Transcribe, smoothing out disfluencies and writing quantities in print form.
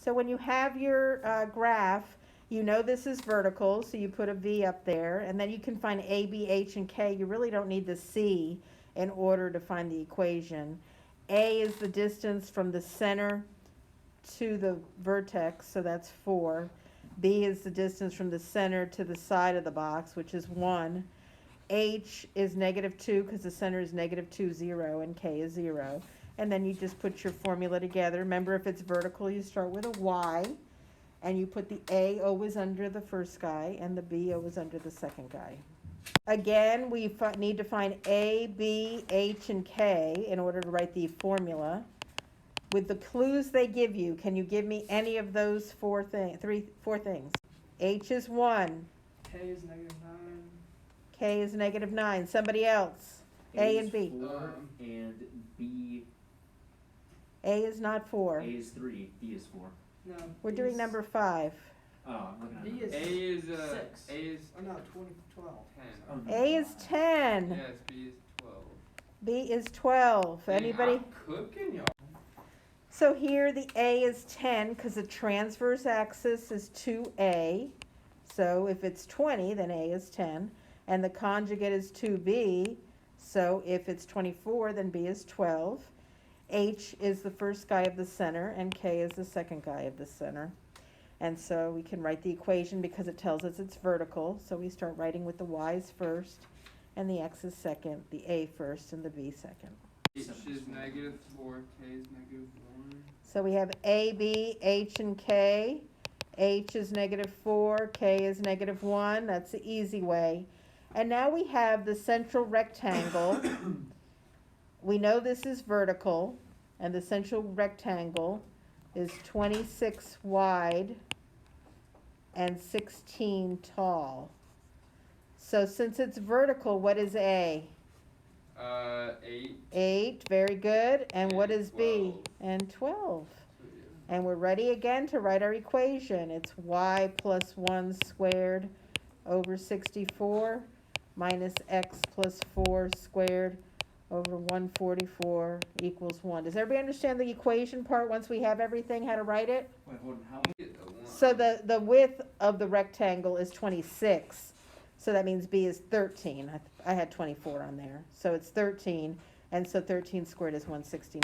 So when you have your graph, you know this is vertical, so you put a V up there, and then you can find A, B, H, and K. You really don't need the C in order to find the equation. A is the distance from the center to the vertex, so that's 4. B is the distance from the center to the side of the box, which is 1. H is -2 because the center is -2, 0, and K is 0. And then you just put your formula together. Remember, if it's vertical, you start with a Y, and you put the A always under the first guy, and the B always under the second guy. Again, we need to find A, B, H, and K in order to write the formula. With the clues they give you, can you give me any of those four things? H is 1. K is -9. K is -9. Somebody else. A and B. 4 and B. A is not 4. A is 3. B is 4. No. We're doing number 5. Oh, I'm looking at B it. is A is 6. A is Oh no, 12. 10. Oh, A is 10. Yes, B is 12. B is 12. Dang, Anybody? I'm cooking, y'all. So here the A is 10 because the transverse axis is 2A. So if it's 20, then A is 10. And the conjugate is 2B. So if it's 24, then B is 12. H is the first guy of the center, and K is the second guy of the center. And so we can write the equation because it tells us it's vertical. So we start writing with the Y's first, and the X's second, the A first, and the B second. H is -4. K is -1. So we have A, B, H, and K. H is -4, K is -1. That's the easy way. And now we have the central rectangle. We know this is vertical, and the central rectangle is 26 wide and 16 tall. So since it's vertical, what is A? 8. 8, very good. And what is B? 12. And 12. So, yeah. And we're ready again to write our equation. It's y plus 1 squared over 64 minus x plus 4 squared over 144 equals 1. Does everybody understand the equation part once we have everything, how to write it? Wait, hold on. How Get a 1. So the width of the rectangle is 26. So that means B is 13. I had 24 on there. So it's 13. And so 13 squared is 169.